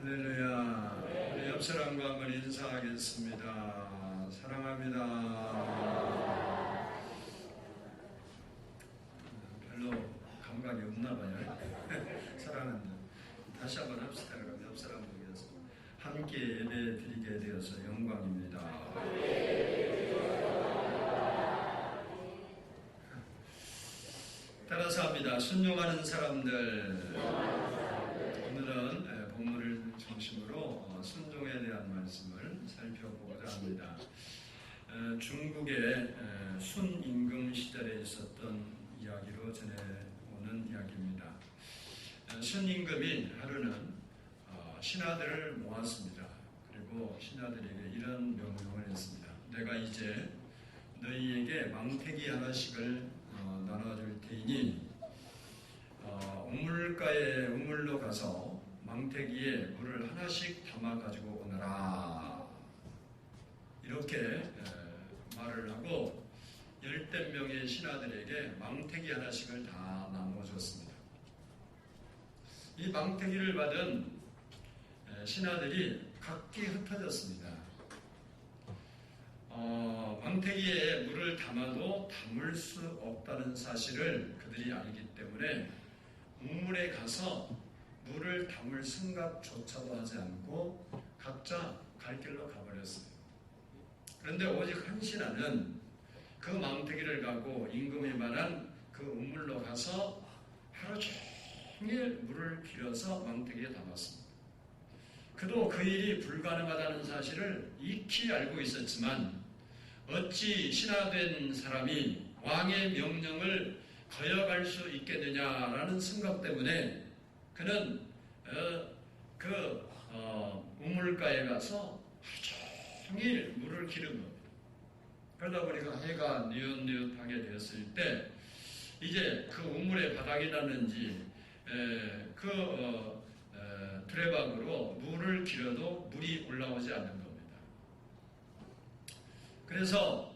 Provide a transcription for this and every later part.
할렐루야. 우리 옆 사람과 한번 인사하겠습니다. 사랑합니다. 별로 감각이 없나 봐요. 사랑한다. 다시 한번 합시다. 그럼 옆 사람을 위해서 함께 예배 드리게 되어서 영광입니다. 따라서 합니다. 순종하는 사람들. 오늘은 본문을 중심으로 순종에 대한 말씀을 살펴보고자 합니다. 중국의 순임금 시절에 있었던 이야기로 전해오는 이야기입니다. 순임금이 하루는 신하들을 모았습니다. 그리고 신하들에게 이런 명령을 했습니다. 내가 이제 너희에게 망태기 하나씩을 나눠줄 테이니 우물로 가서 망태기에 물을 하나씩 담아 가지고 오너라. 이렇게 말을 하고 10대 명의 신하들에게 망태기 하나씩을 다 나눠줬습니다. 이 망태기를 받은 신하들이 각기 흩어졌습니다. 망태기에 물을 담아도 담을 수 없다는 사실을 그들이 알기 때문에 우물에 가서 물을 담을 생각조차도 하지 않고 각자 갈 길로 가버렸어요. 그런데 오직 한 신하는 그 망태기를 가고 임금이 말한 그 우물로 가서 하루 종일 물을 길어서 망태기에 담았습니다. 그도 그 일이 불가능하다는 사실을 익히 알고 있었지만 어찌 신하된 사람이 왕의 명령을 거역할 수 있겠느냐라는 생각 때문에 그는 우물가에 가서 하루 종일 물을 기른 겁니다. 그러다 보니까 해가 뉘엿뉘엿하게 되었을 때 이제 그 우물의 바닥이 났는지 두레박으로 물을 길어도 물이 올라오지 않는 겁니다. 그래서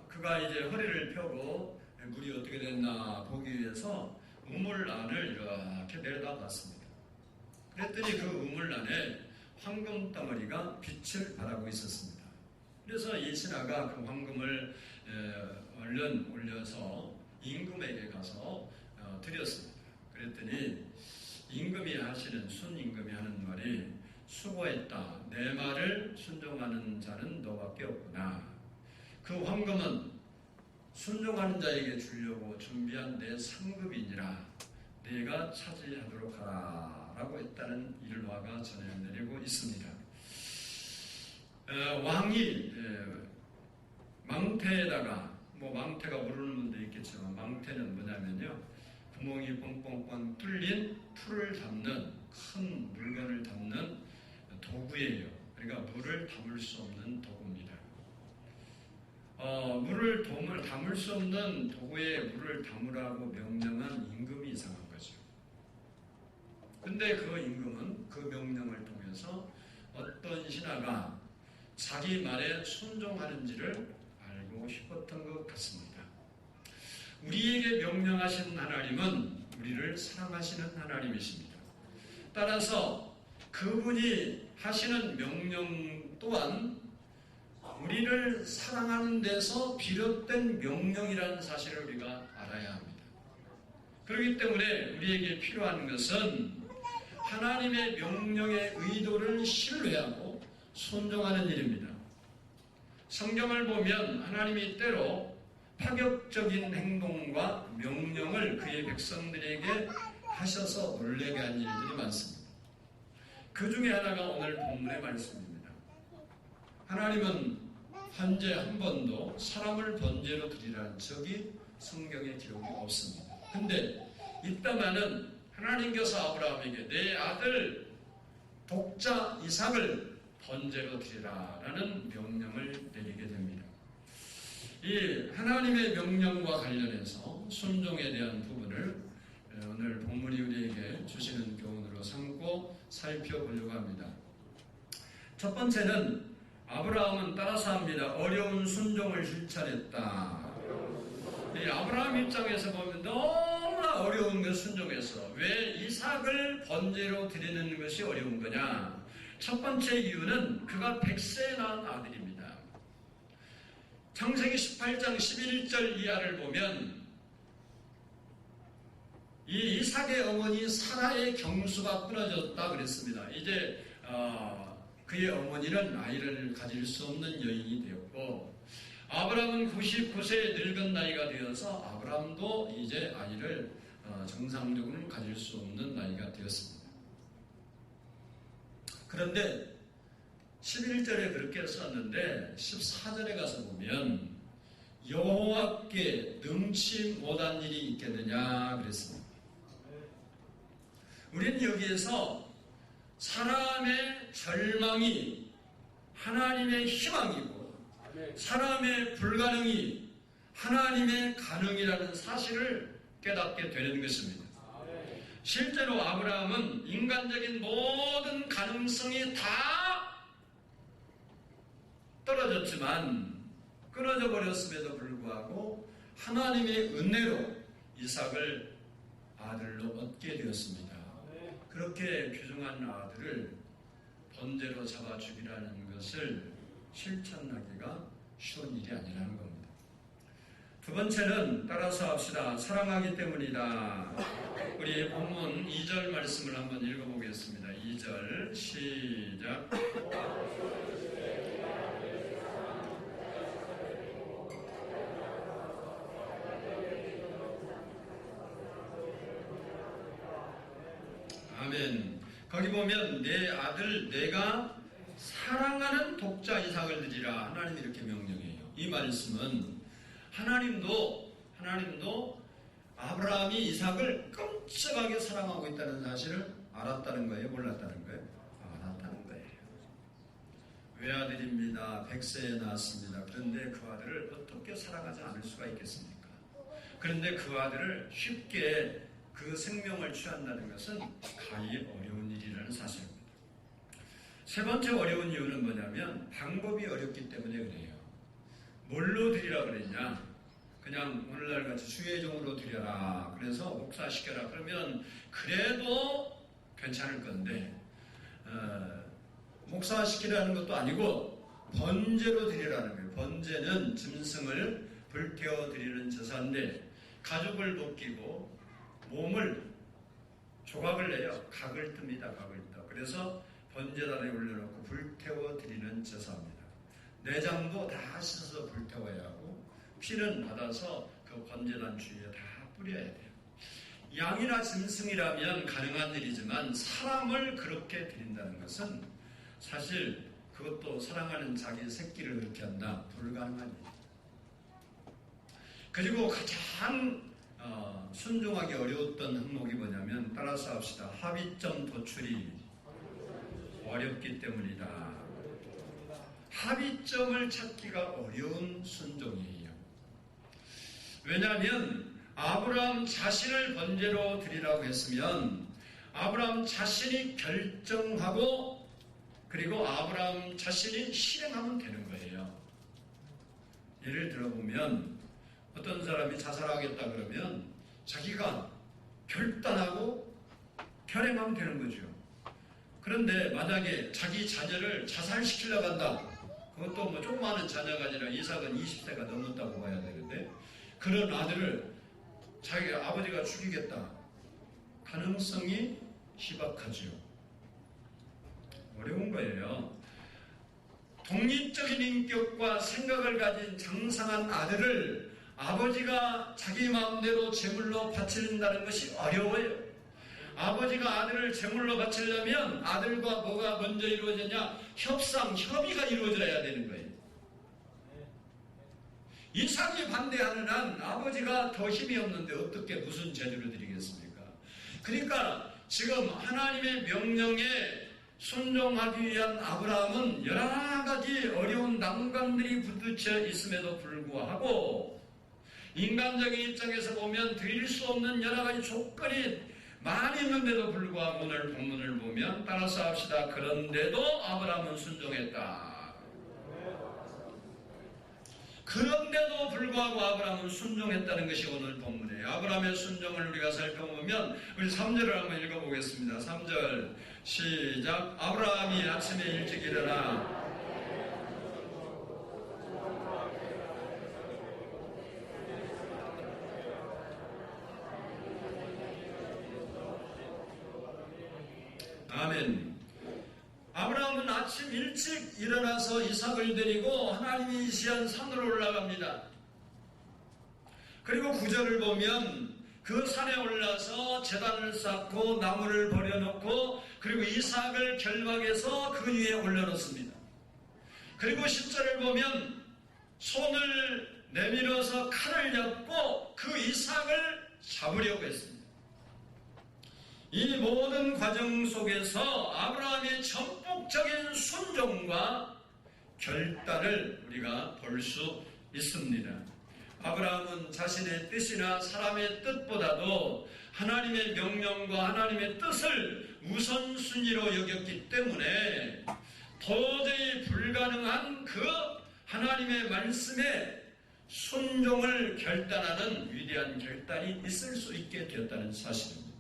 그가 이제 허리를 펴고 물이 어떻게 됐나 보기 위해서 우물 안을 이렇게 내려다봤습니다. 그랬더니 그 우물 안에 황금 덩어리가 빛을 발하고 있었습니다. 그래서 이 신하가 그 황금을 얼른 올려서 임금에게 가서 드렸습니다. 그랬더니 임금이 하시는 순임금이 하는 말이 수고했다. 내 말을 순종하는 자는 너밖에 없구나. 그 황금은 순종하는 자에게 주려고 준비한 내 상급이니라. 네가 차지하도록 하라. 라고 했다는 일화가 전해내리고 있습니다. 왕이 망태에다가 망태가 모르는 분도 있겠지만 망태는 뭐냐면요. 구멍이 뻥뻥뻥 뚫린 풀을 담는 큰 물건을 담는 도구예요. 그러니까 물을 담을 수 없는 도구입니다. 물을 담을 수 없는 도구에 물을 담으라고 명령한 임금이 이상한 거죠. 근데 그 임금은 그 명령을 통해서 어떤 신하가 자기 말에 순종하는지를 알고 싶었던 것 같습니다. 우리에게 명령하신 하나님은 우리를 사랑하시는 하나님이십니다. 따라서 그분이 하시는 명령 또한 우리를 사랑하는 데서 비롯된 명령이라는 사실을 우리가 알아야 합니다. 그렇기 때문에 우리에게 필요한 것은 하나님의 명령의 의도를 신뢰하고 순종하는 일입니다. 성경을 보면 하나님이 때로 파격적인 행동과 명령을 그의 백성들에게 하셔서 놀라게 한 일들이 많습니다. 그 중에 하나가 오늘 본문의 말씀입니다. 하나님은 현재 한 번도 사람을 번제로 드리라는 적이 성경에 기록이 없습니다. 근데 있다마는 하나님께서 아브라함에게 내 아들 독자 이삭을 번제로 드리라라는 명령을 내리게 됩니다. 이 하나님의 명령과 관련해서 순종에 대한 부분을 오늘 본문이 우리에게 주시는 교훈으로 삼고 살펴보려고 합니다. 첫 번째는 아브라함은 따라서 합니다. 어려운 순종을 실천했다. 이 아브라함 입장에서 보면 너무나 얼마나 어려운 것 순종해서 왜 이삭을 번제로 드리는 것이 어려운 거냐? 첫 번째 이유는 그가 100세에 낳은 아들입니다. 창세기 18장 11절 이하를 보면 이 이삭의 어머니 사라의 경수가 끊어졌다 그랬습니다. 이제 그의 어머니는 아이를 가질 수 없는 여인이 되었고, 아브라함은 99세의 늙은 나이가 되어서 아브라함도 이제 아이를 정상적으로 가질 수 없는 나이가 되었습니다. 그런데 11절에 그렇게 썼는데 14절에 가서 보면 여호와께 능치 못한 일이 있겠느냐 그랬습니다. 우리는 여기에서 사람의 절망이 하나님의 희망이고 사람의 불가능이 하나님의 가능이라는 사실을 깨닫게 되는 것입니다. 실제로 아브라함은 인간적인 모든 가능성이 다 떨어졌지만 끊어져 버렸음에도 불구하고 하나님의 은혜로 이삭을 아들로 얻게 되었습니다. 그렇게 귀중한 아들을 번제로 잡아 죽이라는 것을 실천하기가 쉬운 일이 아니라는 겁니다. 두 번째는 따라서 합시다. 사랑하기 때문이다. 우리 본문 2절 말씀을 한번 읽어보겠습니다. 2절 시작. 아멘. 거기 보면 내 아들 내가 사랑하는 독자 이삭을 드리라. 하나님이 이렇게 명령해요. 이 말씀은 하나님도 아브라함이 이삭을 끔찍하게 사랑하고 있다는 사실을 알았다는 거예요? 몰랐다는 거예요? 알았다는 거예요. 외아들입니다. 100세에 낳았습니다. 그런데 그 아들을 어떻게 사랑하지 않을 수가 있겠습니까? 그런데 그 아들을 쉽게 그 생명을 취한다는 것은 가히 어려운 일이라는 사실입니다. 세 번째 어려운 이유는 뭐냐면 방법이 어렵기 때문에 그래요. 뭘로 드리라 그랬냐? 그냥 오늘날 같이 수혜종으로 드려라. 그래서 목사시켜라. 그러면 그래도 괜찮을 건데 목사시키라는 것도 아니고 번제로 드리라는 거예요. 번제는 짐승을 불태워 드리는 제사인데 가죽을 벗기고 몸을 조각을 내요. 각을 뜹니다. 각을 떠. 그래서 번제단에 올려놓고 불태워 드리는 제사입니다. 내장도 다 씻어서 불태워야 하고 피는 받아서 그 번제단 주위에 다 뿌려야 돼요. 양이나 짐승이라면 가능한 일이지만 사람을 그렇게 드린다는 것은 사실 그것도 사랑하는 자기 새끼를 그렇게 한다. 불가능한 일이에요. 그리고 가장 순종하기 어려웠던 항목이 뭐냐면 따라서 합시다. 합의점 도출이 어렵기 때문이다. 합의점을 찾기가 어려운 순종이에요. 왜냐하면 아브라함 자신을 번제로 드리라고 했으면 아브라함 자신이 결정하고 그리고 아브라함 자신이 실행하면 되는 거예요. 예를 들어보면 어떤 사람이 자살하겠다 그러면 자기가 결단하고 결행하면 되는 거죠. 그런데 만약에 자기 자녀를 자살시키려고 한다. 그것도 뭐 조그마한 자녀가 아니라 이삭은 20세가 넘었다고 봐야 되는데 그런 아들을 자기 아버지가 죽이겠다. 가능성이 희박하죠. 어려운 거예요. 독립적인 인격과 생각을 가진 장성한 아들을 아버지가 자기 마음대로 제물로 바친다는 것이 어려워요. 아버지가 아들을 제물로 바치려면 아들과 뭐가 먼저 이루어지냐? 협의가 이루어져야 되는 거예요. 이삭이 반대하는 한 아버지가 더 힘이 없는데 어떻게 무슨 제물을 드리겠습니까? 그러니까 지금 하나님의 명령에 순종하기 위한 아브라함은 여러 가지 어려운 난관들이 부딪혀 있음에도 불구하고 인간적인 입장에서 보면 드릴 수 없는 여러 가지 조건이 많이 있는데도 불구하고 오늘 본문을 보면 따라서 합시다. 그런데도 아브라함은 순종했다. 그런데도 불구하고 아브라함은 순종했다는 것이 오늘 본문이에요. 아브라함의 순종을 우리가 살펴보면 우리 3절을 한번 읽어보겠습니다. 3절 시작. 아브라함이 아침에 일찍 일어나 아멘. 아브라함은 아침 일찍 일어나서 이삭을 데리고 하나님이 지시한 산으로 올라갑니다. 그리고 9절을 보면 그 산에 올라서 제단을 쌓고 나무를 버려놓고 그리고 이삭을 결박해서 그 위에 올려놓습니다. 그리고 10절을 보면 손을 내밀어서 칼을 엮고 그 이삭을 잡으려고 했습니다. 이 모든 과정 속에서 아브라함의 전폭적인 순종과 결단을 우리가 볼 수 있습니다. 아브라함은 자신의 뜻이나 사람의 뜻보다도 하나님의 명령과 하나님의 뜻을 우선순위로 여겼기 때문에 도저히 불가능한 그 하나님의 말씀에 순종을 결단하는 위대한 결단이 있을 수 있게 되었다는 사실입니다.